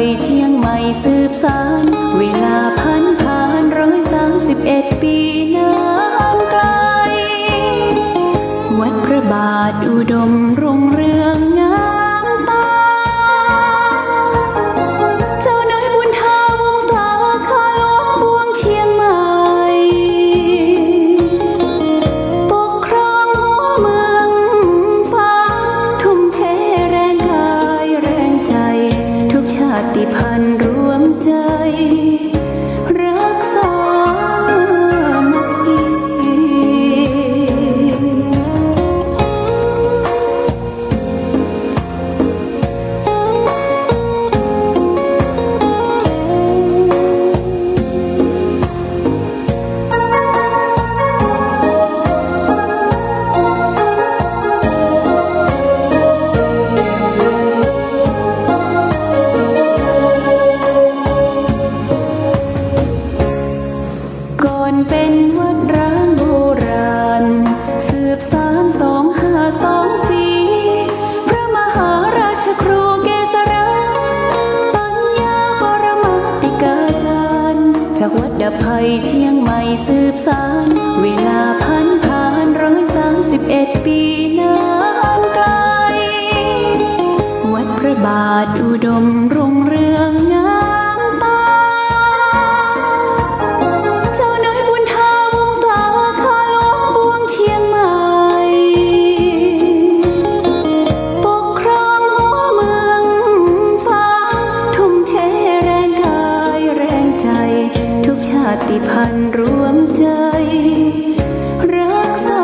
ยเชียงใหม่สืบสานเวลาผ่าน131 ปีนานไกลวัดพระบาทอุดมรุ่งเรืองงามตาเจ้าน้อยบุญทาวงศาข้าหลวงปวงเชียงใหม่ปกครองหัวเมืองฟ้าทุ่มเทแรงกายแรงใจทุกชาติพันธุ์รวมใจรักษามัคคีเป็นวัดร้างโบราณสืบสาน2524พระมหาราชครูเกษราปัญญาปรมาติกาจารย์จากวัดดับภัยเชียงใหม่สืบสานเวลาผ่าน131 ปีนานไกลวัดพระบาทอุดมรุ่งเรืองงามตาชาติพันธุ์รวมใจรักษา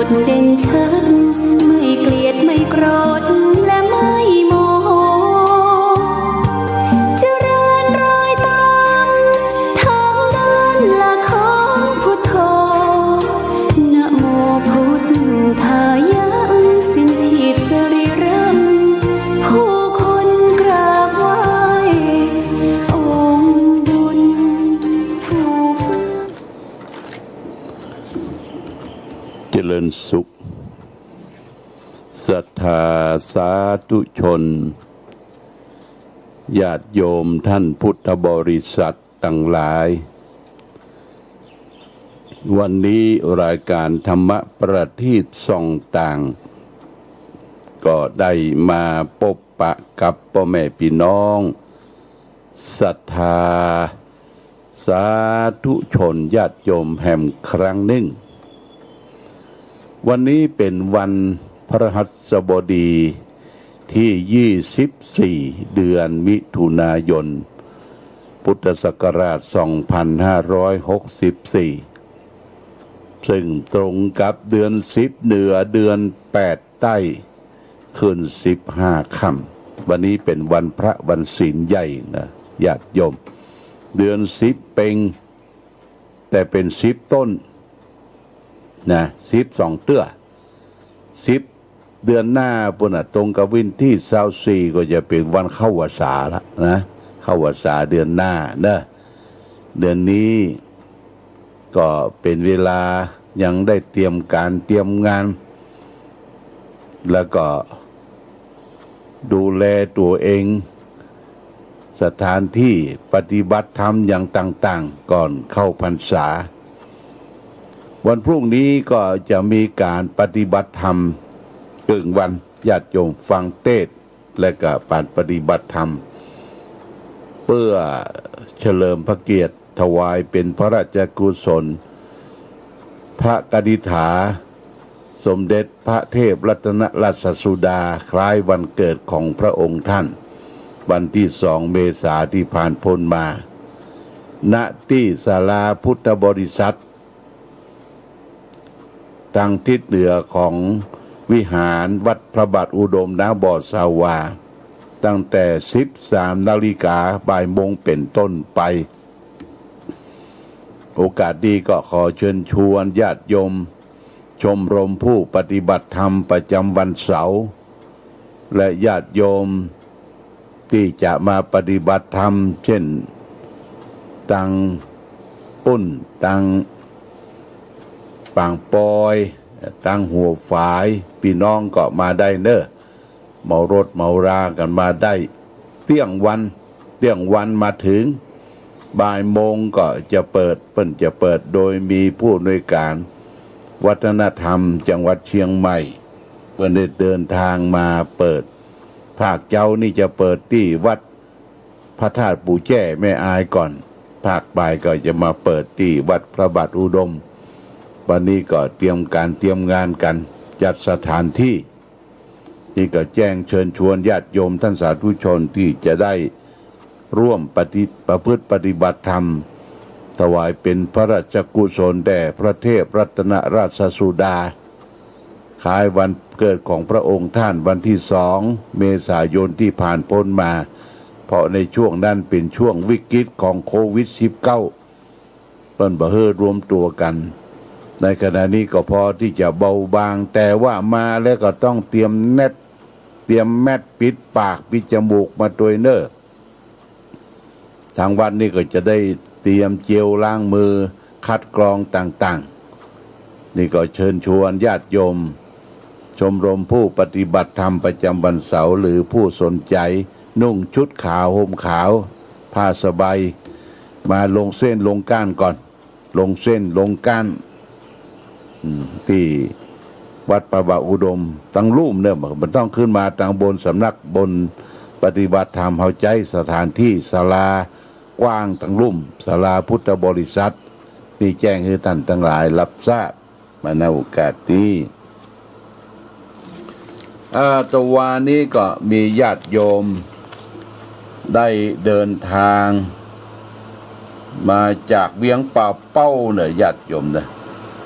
มัคเด่นชัดไม่เกลียดไม่โกรธและไม่โมโหเจริญรอยตามทางเดินหลักของพุทโธนะโมพุทธายะสิ้นชีพสรีรัมผู้คนกราบไหว้องค์บุญฟูฟ้าเจริญสุขศรัทธาสาธุชนญาติโยมท่านพุทธบริษัททั้งหลายวันนี้รายการธรรมประทีปส่องต่างก็ได้มาพบปะกับพ่อแม่พี่น้องศรัทธาสาธุชนญาติโยมแห่งครั้งหนึ่งวันนี้เป็นวันพฤหัสบดีที่24เดือนมิถุนายนพุทธศักราช2564ซึ่งตรงกับเดือน10เหนือเดือน8ใต้ขึ้น15ค่ำวันนี้เป็นวันพระวันศีลใหญ่นะญาติโยมเดือน10เป็งแต่เป็น10ต้นนะ12เตื้อ10เดือนหน้าปุ่นตรงกับวันที่24ก็จะเป็นวันเข้าพรรษาละนะเข้าพรรษาเดือนหน้านะเดือนนี้ก็เป็นเวลายังได้เตรียมการเตรียมงานแล้วก็ดูแลตัวเอง สถานที่ปฏิบัติธรรมอย่างต่างๆก่อนเข้าพรรษาวันพรุ่งนี้ก็จะมีการปฏิบัติธรรมกึ่งวันญาติโยมฟังเทศน์และก็ปฏิบัติธรรมเพื่อเฉลิมพระเกียรติถวายเป็นพระราชกุศลพระกนิษฐาสมเด็จพระเทพรัตนราชสุดาคล้ายวันเกิดของพระองค์ท่านวันที่2 เมษายนที่ผ่านพ้นมาณที่ศาลาพุทธบริษัททางทิศเหนือของวิหารวัดพระบาทอุดมณบ่อสาวาตั้งแต่ 13 นาฬิกาบ่ายโมงเป็นต้นไปโอกาสดีก็ขอเชิญชวนญาติโยมชมรมผู้ปฏิบัติธรรมประจำวันเสาร์และญาติโยมที่จะมาปฏิบัติธรรมเช่นตังปุ้นตังปางปอยตังหัวฝายพี่น้องก็มาได้เนอะเมารถเมารากันมาได้เที่ยงวันมาถึงบ่ายโมงก็จะเปิดจะเปิดโดยมีผู้อำนวยการวัฒนธรรมจังหวัดเชียงใหม่เพิ่นได้เดินทางมาเปิดภาคเจ้านี่จะเปิดที่วัดพระธาตุปู่แจ้แม่อายก่อนภาคบ่ายก็จะมาเปิดที่วัดพระบาทอุดมวันนี้ก็เตรียมงานกันจัดสถานที่นี่ก็แจ้งเชิญชวนญาติโยมท่านสาธุชนที่จะได้ร่วมประพฤติปฏิบัติธรรมถวายเป็นพระราชกุศลแด่พระเทพรัตนราชสุดาคล้ายวันเกิดของพระองค์ท่านวันที่2 เมษายนที่ผ่านพ้นมาเพราะในช่วงนั้นเป็นช่วงวิกฤตของโควิด 19เปิ้นบ่เฮอรวมตัวกันในขณะนี้ก็พอที่จะเบาบางแต่ว่ามาแล้วก็ต้องเตรียมแมสปิดปากปิดจมูกมาตัวเนอทางวัดนี่ก็จะได้เตรียมเจลล้างมือคัดกรองต่างๆนี่ก็เชิญชวนญาติโยมชมรมผู้ปฏิบัติธรรมประจำวันเสาร์หรือผู้สนใจนุ่งชุดขาวห่มขาวผ้าสบายมาลงเส้นลงก้านก่อนลงเส้นลงก้านที่วัดพระบาทอุดมตั้งลุ่มเนี่ยมันต้องขึ้นมาทางบนสำนักบนปฏิบัติธรรมเฮาใจสถานที่ศาลากว้างตั้งลุ่มศาลาพุทธบริษัทนี่แจ้งให้ท่านทั้งหลายรับทราบมาในโอกาสนี้ตะวันนี้ก็มีญาติโยมได้เดินทางมาจากเวียงป่าเป้าเนี่ยญาติโยมเนี่ย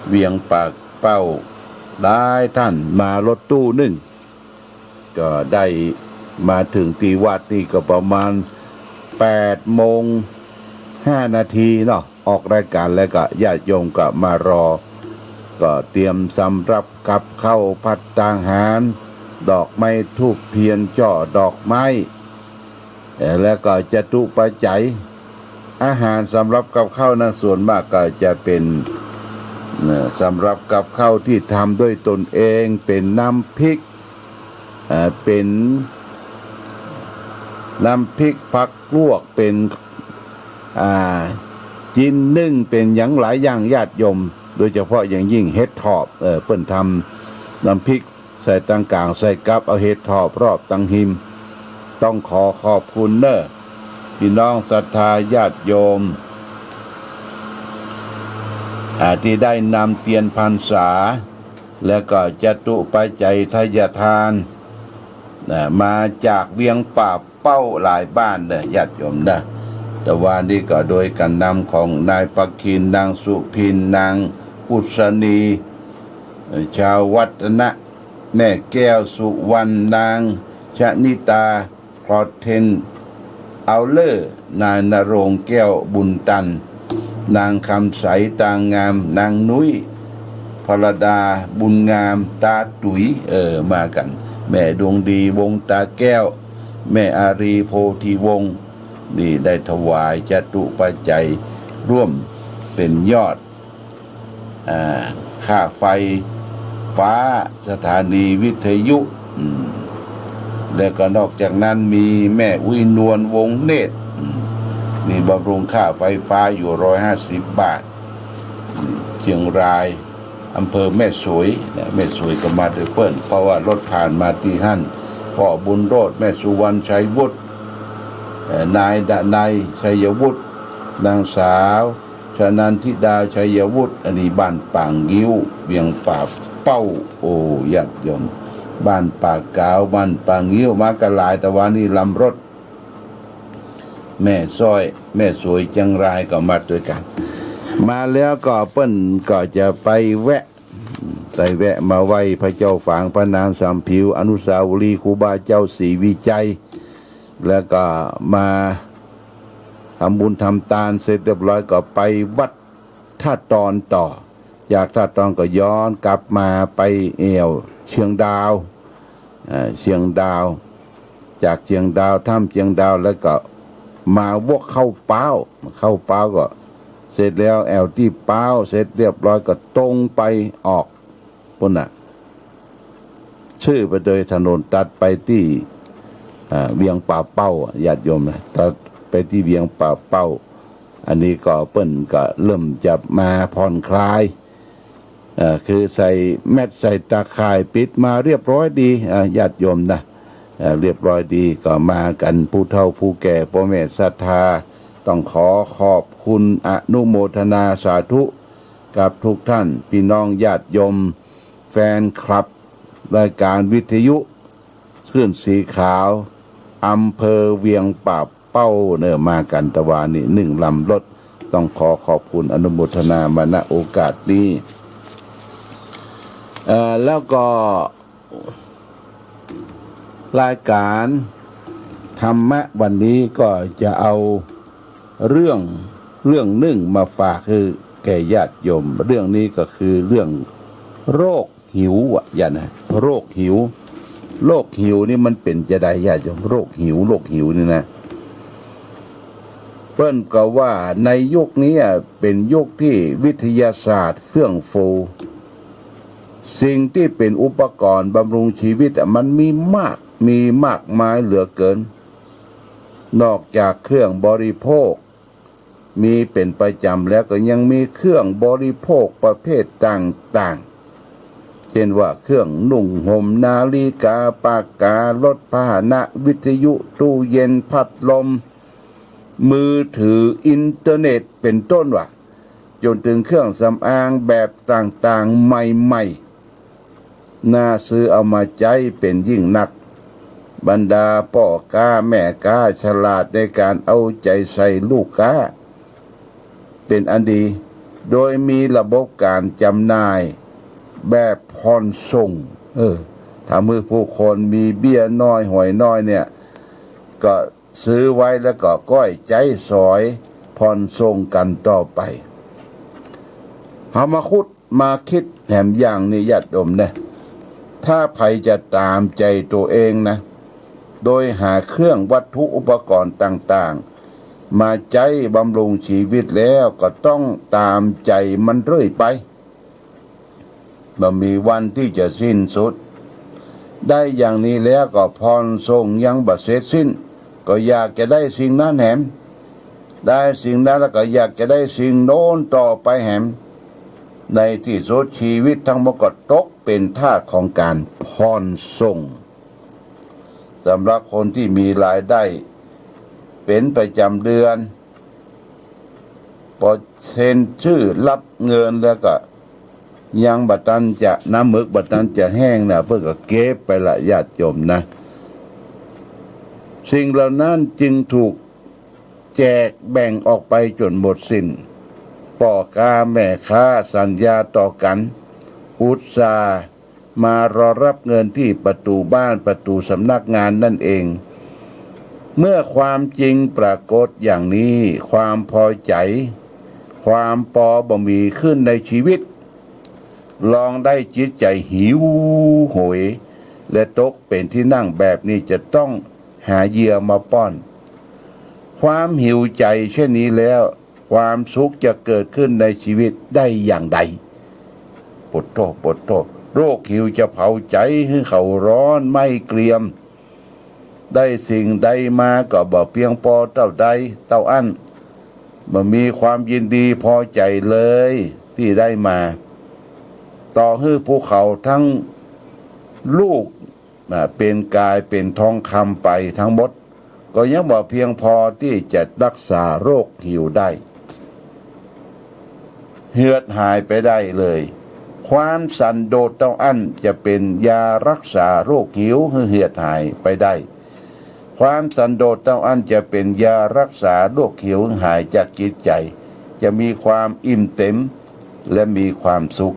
เวียงป่าเป้าได้ท่านมารถตู้นึงก็ได้มาถึงที่วัดนี่ก็ประมาณ8:05 นาทีเนาะออกรายการแล้วก็ญาติโยมก็มารอก็เตรียมสำรับกับข้าวผัดตางหารดอกไม้ธูปเทียนจ่อดอกไม้แล้วก็จตุปัจจัยอาหารสำรับกับข้าวนั้นส่วนมากก็จะเป็นสำรับกับข้าวที่ทำด้วยตนเองเป็นน้ำพริกเป็นน้ำพริกผักลวกเป็นจินนึ่งเป็นอย่างหลายอย่างญาติโยมโดยเฉพาะอย่างยิ่งเห็ดถอบเปิ้นทำน้ำพริกใส่ตังกลางใส่กับเอาเห็ดถอบรอบตังหิมต้องขอบคุณเนอะพี่น้องศรัทธาญาติโยมที่ได้นำเทียนพรรษาและก็จตุปัจจัยทายทานมาจากเวียงป่าเป้าหลายบ้านเนอะญาติโยมนะแต่ว่านี่ก็โดยการนำของนายปักขินนางสุพินนางอุศนีชาววัฒนะแม่แก้วสุวรรณนางชนิตาคลอดเทนเอาเลอร์นายณรงค์แก้วบุญตันนางคำใสตางงามนางนุ้ยพรดาบุญงามตาตุ๋ยมากันแม่ดวงดีวงตาแก้วแม่อารีโพธิวงศ์นี่ได้ถวายจตุปัจจัยร่วมเป็นยอดค่าไฟฟ้าสถานีวิทยุ แล้วก็นอกจากนั้นมีแม่อุ้ยนวลวงเนตรนี่บำรุงค่าไฟฟ้าอยู่150 บาทเชียงรายอำเภอแม่สวยแม่สวยก็มาด้วยเปิ้ลเพราะว่ารถผ่านมาที่หั่นพ่อบุญโรจน์แม่สุวรรณชัยวุฒินายดนัยชัยวุฒินางสาวชนันทิดาชัยวุฒิอันนี้บ้านป่างงิ้วเวียงป่าเป้าโอ้ญาติโยมบ้านป่ากาวบ้านป่างงิ้วมากระลายแต่ว่านี่ลำรถแม่ซ้อยแม่สวยจังรายก็มาด้วยกันมาแล้วก็เปิ้นก็จะไปแวะมาไหว้พระเจ้าฝางพระนางสามผิวอนุสาวรีย์ครูบาเจ้าศรีวิจัยแล้วก็มาทำบุญทำทานเสร็จเรียบร้อยก็ไปวัดท่าตอนต่อจากท่าตอนก็ย้อนกลับมาไปเชียงดาวจากเชียงดาวถ้ำเชียงดาวแล้วก็มาวกเข้าเป้าก็เสร็จแล้วที่เป้าเสร็จเรียบร้อยก็ตรงไปออกปุ่นน่ะชื่อไปโดยถนนตัดไปที่เวียงป่าเป้าญาติโยมนะตัดไปที่เวียงป่าเป้าอันนี้ก็เปิ้นก็เริ่มจะมาผ่อนคลายคือใส่แมสใส่ตาข่ายปิดมาเรียบร้อยดีญาติโยมนะเรียบร้อยดีก็มากันผู้เฒ่าผู้แก่พ่อแม่ศรัทธาต้องขอบคุณอนุโมทนาสาธุกับทุกท่านพี่น้องญาติโยมแฟนคลับรายการวิทยุคลื่นสีขาวอำเภอเวียงป่าเป้ามากันตะวันนี้1 ลำรถต้องขอบคุณอนุโมทนามาณโอกาสนี้แล้วก็รายการธรรมะวันนี้ก็จะเอาเรื่องหนึ่งมาฝากคือแก่ญาติโยมเรื่องนี้ก็คือเรื่องโรคหิวโรคหิวนี่มันเป็นจะได้ญาติโยมโรคหิวนี่นะเปิ้นก็ว่าในยุคนี้เป็นยุคที่วิทยาศาสตร์เฟื่องฟูสิ่งที่เป็นอุปกรณ์บำรุงชีวิตมันมีมากมายเหลือเกินนอกจากเครื่องบริโภคมีเป็นประจำแล้วก็ยังมีเครื่องบริโภคประเภทต่างๆเช่นว่าเครื่องนุ่งห่มนาฬิกาปากการถพาหนะวิทยุตู้เย็นพัดลมมือถืออินเทอร์เน็ตเป็นต้นว่าจนถึงเครื่องสำอางแบบต่างๆใหม่ๆน่าซื้อเอามาใจเป็นยิ่งนักบรรดาพ่อค้าแม่ค้าฉลาดในการเอาใจใส่ลูกค้าเป็นอันดีโดยมีระบบการจำหน่ายแบบผ่อนส่งถ้ามือผู้คนมีเบี้ยน้อยหวยน้อยเนี่ยก็ซื้อไว้แล้วก็ก้อยใจสอยผ่อนส่งกันต่อไปมาคิดแหมอย่างนี้ญาติโยมนะถ้าใครจะตามใจตัวเองนะโดยหาเครื่องวัตถุอุปกรณ์ต่างๆมาใจบำรุงชีวิตแล้วก็ต้องตามใจมันเรื่อยไปบ่มีวันที่จะสิ้นสุดได้อย่างนี้แล้วก็พรส่งยังบ่เสร็จสิ้นก็อยากจะได้สิ่งนั้นแหมได้สิ่งนั้นแล้วก็อยากจะได้สิ่งโน้นต่อไปแหมในที่สุดชีวิตทั้งหมดก็ตกเป็นทาสของการพรส่งสำหรับคนที่มีรายได้เป็นประจำเดือนพอเซ็นชื่อรับเงินแล้วก็ยังบัดนั้นจะน้ำหมึกบัดนั้นจะแห้งนะเพื่อก็เก็บไปละญาติโยมนะสิ่งเหล่านั้นจึงถูกแจกแบ่งออกไปจนหมดสิ้นพ่อค้าแม่ค้าสัญญาต่อกันอุตส่าห์มารอรับเงินที่ประตูบ้านประตูสำนักงานนั่นเองเมื่อความจริงปรากฏอย่างนี้ความพอใจความบ่มีขึ้นในชีวิตลองได้จิตใจหิวโหยและตกเป็นที่นั่งแบบนี้จะต้องหาเหยื่อมาป้อนความหิวใจเช่นนี้แล้วความสุขจะเกิดขึ้นในชีวิตได้อย่างใดปวดโทษโรคหิวจะเผาใจให้เขาร้อนไม่เกรียม ได้สิ่งใดมาก็บ่เพียงพอเท่าใดเท่าอันบ่มีความยินดีพอใจเลยที่ได้มาต่อให้ภูเขาทั้งลูกเป็นกายเป็นทองคำไปทั้งหมดก็ยังบ่เพียงพอที่จะรักษาโรคหิวได้เหือดหายไปได้เลยความสันโดษเต้าอั้นจะเป็นยารักษาโรคหิวให้เหือดหายไปได้ความสันโดษเต้าอั้นจะเป็นยารักษาโรคหิวหายจากจิตใจจะมีความอิ่มเต็มและมีความสุข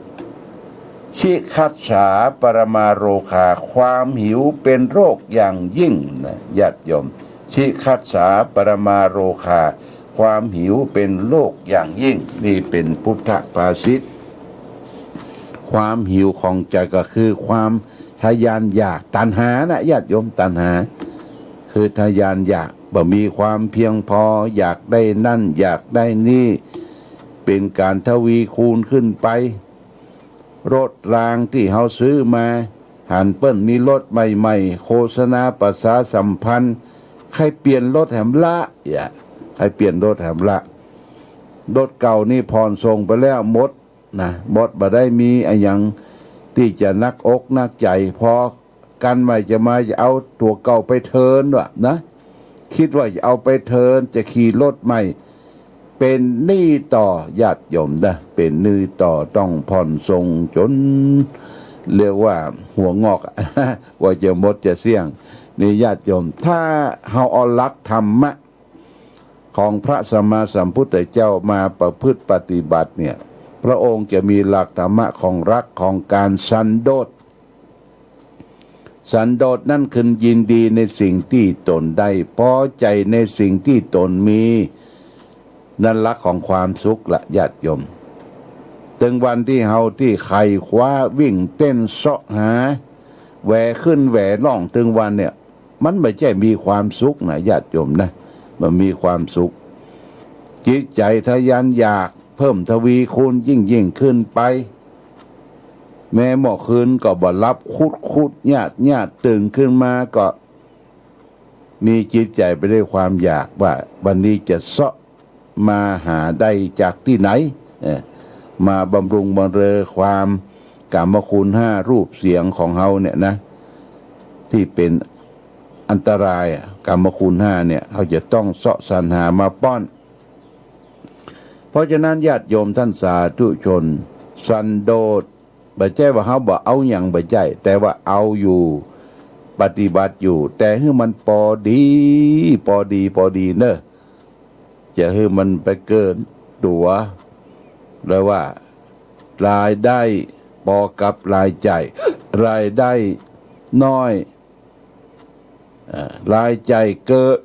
ชิคัสสาปรมาโรคาความหิวเป็นโรคอย่างยิ่งนะญาติโยมชิคัสสาปรมาโรคาความหิวเป็นโรคอย่างยิ่งนี่เป็นพุทธภาษิตความหิวของใจก็คือความทะยานอยากตัณหานะญาติโยมตัณหาคือทะยานอยากบ่มีความเพียงพออยากได้นั่นอยากได้นี่เป็นการทวีคูณขึ้นไปรถรางที่เฮาซื้อมาหันเปิ้นมีรถใหม่ๆโฆษณาประชาสัมพันธ์ใครเปลี่ยนรถแหมละใครเปลี่ยนรถแหมละรถเก่านี่ผ่อนส่งไปแล้วหมดนะหมดบ่ได้มีอะไรอย่างที่จะนักอกนักใจพอกันใหม่จะมาจะเอาตัวเก่าไปเทิร์นวะนะคิดว่าจะเอาไปเทิร์นจะขี่รถใหม่เป็นหนี้ต่อญาติโยมนะเป็นหนี้ต่อต้องผ่อนส่งจนเรียกว่าหัวงอก ว่าจะหมดจะเสี่ยงนี่ญาติโยมถ้าเฮาเอาหลักธรรมะของพระสัมมาสัมพุทธเจ้ามาประพฤติปฏิบัติเนี่ยพระองค์จะมีหลักธรรมะของรักของการสันโดษสันโดษนั่นคือยินดีในสิ่งที่ตนได้พอใจในสิ่งที่ตนมีนั่นหลักของความสุขละญาติโยมถึงวันที่เฮาที่ไขคว้าวิ่งเต้นเสาะหาแหวขึ้นแหวล่องถึงวันเนี่ยมันไม่ใช่มีความสุขนะญาติโยมนะมันมีความสุขจิตใจทะยานอยากเพิ่มทวีคูณยิ่งขึ้นไปแม้เมื่อคืนก็บ่รับคุดญาติตื่นขึ้นมาก็มีจิตใจไปด้วยความอยากว่าวันนี้จะเสาะมาหาได้จากที่ไหนมาบำรุงบำเรอความกามคุณห้ารูปเสียงของเฮาเนี่ยนะที่เป็นอันตรายกามคุณห้าเนี่ยเขาจะต้องเสาะสรรหามาป้อนเพราะฉะนั้นญาติโยมท่านสาธุชนสันโดษบ่ใช่ว่าเขาบ่เอาอย่างบ่ใช่แต่ว่าเอาอยู่ปฏิบัติอยู่แต่ให้มันพอดีเนอะจะให้มันไปเกินตัวแล้วว่ารายได้พอกับรายจ่ายรายได้น้อยรายจ่ายเกิน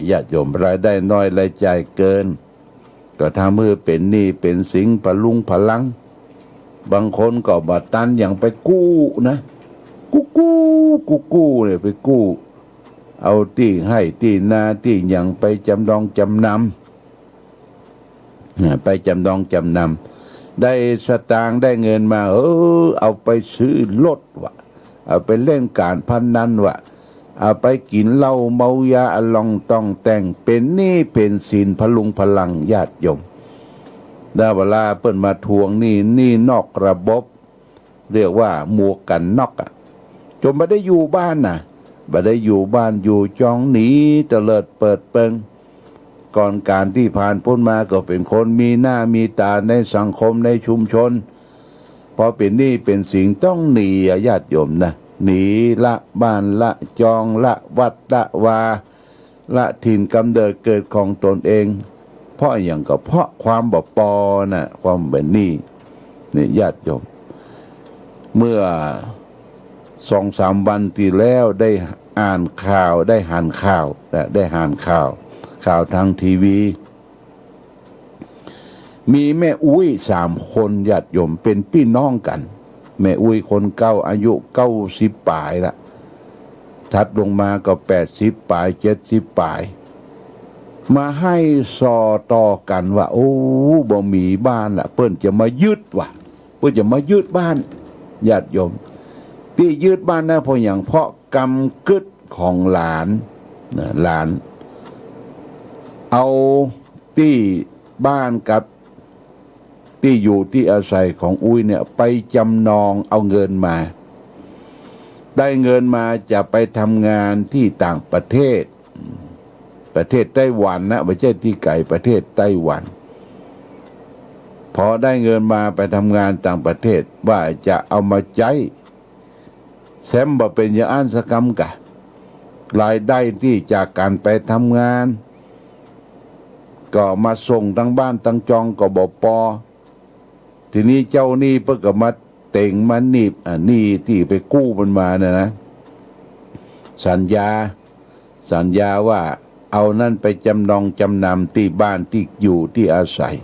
ญาติโยมรายได้น้อยรายจ่ายเกินก็ทำให้เป็นหนี้เป็นสิงพลุงพลังบางคนก็บัดตันอย่างไปกู้นะกู้เนี่ยไปกู้เอาที่ให้ที่นาที่อย่างไปจำนองจำนำไปจำนองจำนำได้สตางค์ได้เงินมาเอาไปซื้อรถวะเอาไปเล่นการพนันวะเอาไปกินเหล้าเมายาอลองต้องแต่งเป็นหนี้เป็นสินพลุงพลังญาติโยมได้เวลาเปิ้นมาทวงหนี้นอกระบบเรียกว่าหมวกกันน็อกจนไม่ได้อยู่บ้านนะไม่ได้อยู่บ้านอยู่จองหนีเตลิดเปิดเปิงก่อนการที่ผ่านพ้นมาก็เป็นคนมีหน้ามีตาในสังคมในชุมชนพอเป็นหนี้เป็นสิ่งต้องหนีญาติโยมนะหนีละบ้านละจองละวัดละวาละถิ่นกำเนิดเกิดของตนเองเพราะอย่างก็เพราะความบ่ปอนะความเป็นหนี้นี่ญาติโยมเมื่อ2-3 วันที่แล้วได้อ่านข่าวได้หันข่าวได้หันข่าวทางทีวีมีแม่อุ้ย3 คนญาติโยมเป็นพี่น้องกันแม่อุ้ยคนเก่าอายุ90 ปลายละถัดลงมาก็80 ปลาย70 ปลายมาให้สอต่อกันว่าโอ้บ่มีบ้านละเปิ้นจะมายึดว่ะเปิ้นจะมายึดบ้านญาติโยมที่ยึดบ้านนะเพราะอย่างเพราะกรรมกึด ของหลานนะหลานเอาที่บ้านกับที่อยู่ที่อาศัยของอุ้ยเนี่ยไปจำนองเอาเงินมาได้เงินมาจะไปทำงานที่ต่างประเทศไต้หวันนะไม่ใช่ที่ไกลประเทศไต้หวันพอได้เงินมาไปทำงานต่างประเทศว่าจะเอามาใช้แซมบ่เป็นอย่างอันสกรรมกะรายได้ที่จากการไปทำงานก็มาส่งทั้งบ้านทั้งจองก็บ่พอทีนี้เจ้าหนี้เพิ่งก็มาเต่งมาหนีบหนี้ที่ไปกู้มันมานะสัญญาว่าเอานั่นไปจำนองจำนำที่บ้านที่อยู่ที่อาศัย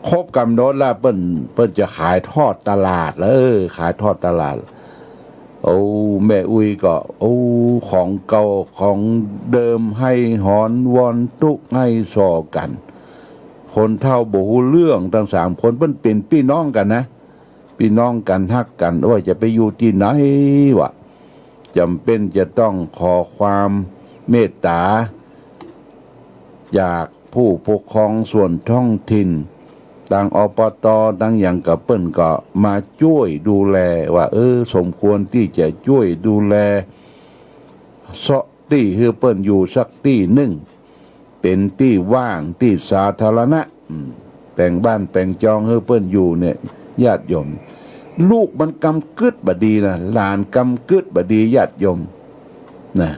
ครบกำหนดแล้วเปิ้นจะขายทอดตลาดแล้วขายทอดตลาดโอ้แม่อุ้ยก็โอ้ของเก่าของเดิมให้หอนวอนทุกให้สอกันคนเฒ่าบ่ฮู้เรื่องทั้ง3คนเพิ่นเป็นพี่น้องกันนะพี่น้องกันฮักกันว่าจะไปอยู่ที่ไหนวะจำเป็นจะต้องขอความเมตตาจากผู้ปกครองส่วนท้องถิ่นต่างอบตต่างอย่างกับเปิ้นก็มาช่วยดูแลว่าสมควรที่จะช่วยดูแลเสาะที่คือเปิ้นอยู่สักที่หนึ่งเป็นที่ว่างที่สาธารณะแต่งบ้านแต่งจองให้เปิ้นอยู่เนี่ยญาติโยมลูกมันกำกึดบดีนะหลานกำกึดบดีญาติโยมนะ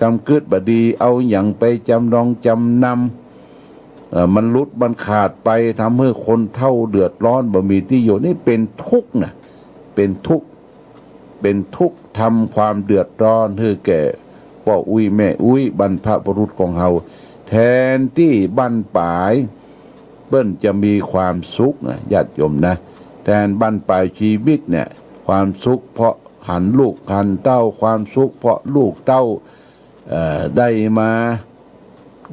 กำกึดบดีเอาอย่างไปจำนองจำนำมันลุดมันขาดไปทำให้คนเฒ่าเดือดร้อนบ่มีที่อยู่นี่เป็นทุกข์นะเป็นทุกข์ทำความเดือดร้อนให้แก่พ่ออุ้ยแม่อุ้ยบรรพบุรุษของเฮาแทนที่บั้นปลายเปิ้นจะมีความสุขนะญาติโยมนะแทนบั้นปลายชีวิตเนี่ยความสุขเพราะหันลูกหันเต้าความสุขเพราะลูกเต้าได้มา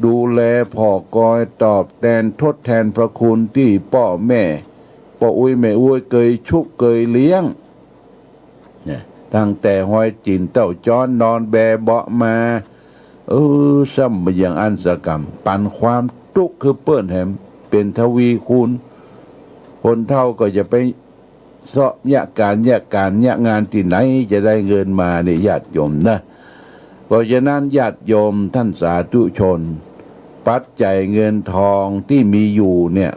ดูแลพ่อกอยตอบแทนทดแทนพระคุณที่พ่อแม่พ่ออุ้ยแม่อุ้ยเคยชุบเคยเลี้ยงเนี่ยตั้งแต่ห้อยจินเต้าจ้อนนอนแบเบาะมาซ้ำมาอย่างอันสกรรมปันความทุกข์คือเปิ้นแหมเป็นทวีคูณคนเฒ่าก็จะไปเสาะยะการงานที่ไหนจะได้เงินมาเนี่ยญาติโยมนะเพราะฉะนั้นญาติโยมท่านสาธุชนปัจจัยเงินทองที่มีอยู่เนี่ย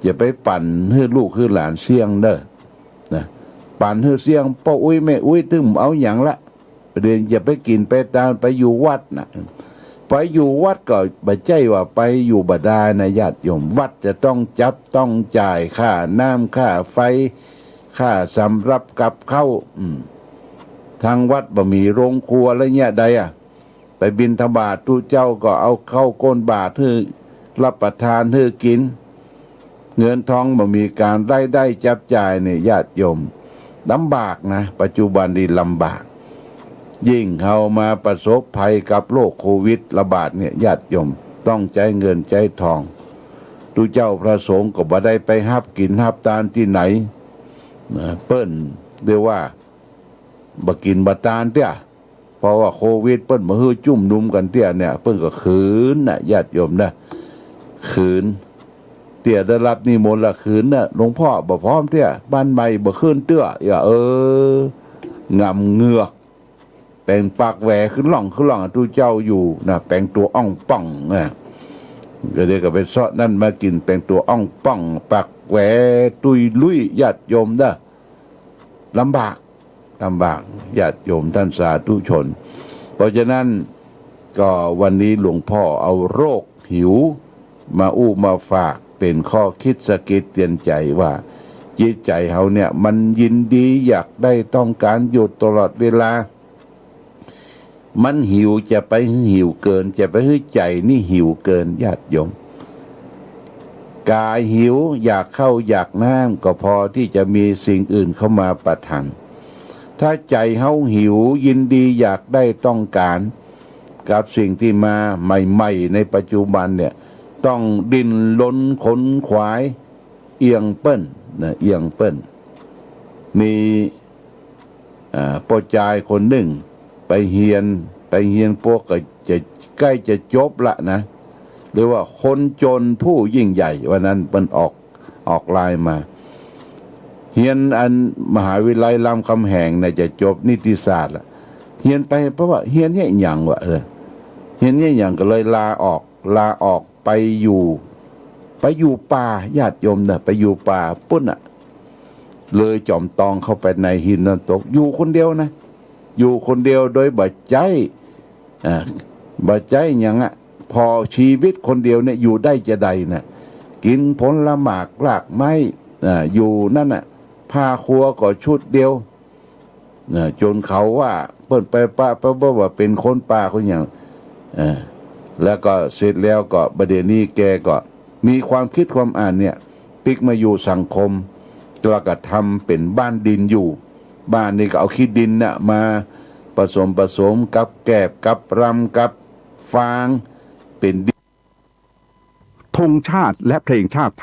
อย่าไปปั่นให้ลูกให้หลานเสี่ยงเด้อนะปั่นให้เสี่ยงพ่ออุ้ยแม่อุ้ยตึงเอาอย่างละประเด็นอย่าไปกินไปตามไปอยู่วัดนะไปอยู่วัดก็บ่ใช่ว่าไปอยู่บ่ได้นะญาติโยมวัดจะต้องจับต้องจ่ายค่าน้ำค่าไฟค่าสำรับกับข้าวทางวัดบ่มีโรงครัวอะไรเนี่ยใดไปบิณฑบาตทุเจ้าก็เอาเข้าก้นบาตรให้รับประทานให้กินเงินทองบ่มีการได้จับจ่ายเนี่ยญาติโยมลำบากนะปัจจุบันนี้ลำบากยิ่งเขามาประสบภัยกับโรคโควิดระบาดเนี่ยญาติโยมต้องใจเงินใจทองทุเจ้าพระสงฆ์ก็บ่ได้ไปหับกินหับทานที่ไหนเปิ้นเรียกว่าบ่กินบ่ทานเตี้ยเพราะว่าโควิดเปิ้นมาฮื้อจุ่มนุมกันเตี้ยเนี่ยเปิ้นก็ขืนน่ะญาติโยมนะขืนเตี้ยได้รับนิมนต์ละขืนน่ะหลวงพ่อบ่พร้อมเตี้ยบ้านใหม่บ่คืนเตื้ออย่างำเงือกแปลงปากแหวขึ้นหล่องทุเจ้าอยู่นะแปลงตัวอ่องป่องนะก็เดี๋ยวก็ไปซอนั่นมากินแปลงตัวอ่องป่องปากแหวตุยลุยญาติโยมเด้อลำบากญาติโยมท่านสาธุชนเพราะฉะนั้นก็วันนี้หลวงพ่อเอาโรคหิวมาฝากเป็นข้อคิดสะกิดเตือนใจว่าจิตใจเขาเนี่ยมันยินดีอยากได้ต้องการอยู่ตลอดเวลามันหิวจะไปหิวเกินจะไปให้ใจนี่หิวเกินญาติโยมกายหิวอยากเข้าอยากน้ำก็พอที่จะมีสิ่งอื่นเข้ามาประทังถ้าใจเฮาหิวยินดีอยากได้ต้องการกับสิ่งที่มาใหม่ๆในปัจจุบันเนี่ยต้องดิ้นรนขนขวายเอียงเปิ้นนะเอียงเปิ้นมีพ่อชายคนหนึ่งไป ไปเฮียนพวกก็จะใกล้จะจบละนะหรือว่าคนจนผู้ยิ่งใหญ่วันนั้นมันออกลายมาเฮียนอันมหาวิทยาลัยรามคำแหงเนี่ยจะจบนิติศาสตร์ละเฮียนไปเพราะว่าเฮียนเนี่ยอย่างวะเฮียนเนี่ยอย่างก็เลยลาออกไปอยู่ป่าญาติโยมเนี่ยไปอยู่ป่าปุ้นอ่ะเลยจอมตองเข้าไปในหินน้ำตกอยู่คนเดียวนะอยู่คนเดียวโดยบัดใจบัดใจอย่างอ่ะพอชีวิตคนเดียวเนี่ยอยู่ได้จะใดนะกินผลหมากรากไม้อยู่นั่นน่ะผ้าครัวก็ชุดเดียวจนเขาว่าเปิ้นไปป้าเพราะว่าเป็นคนป่าคนอย่างแล้วก็เสร็จแล้วก็ประเดี๋ยวนี้แกก็มีความคิดความอ่านเนี่ยปิกมาอยู่สังคมแล้วก็ทำเป็นบ้านดินอยู่บ้านนี่ก็เอาขี้ดินน่ะมาผสมกับแกบกับรำกับฟางเป็นธงชาติและเพลงชาติ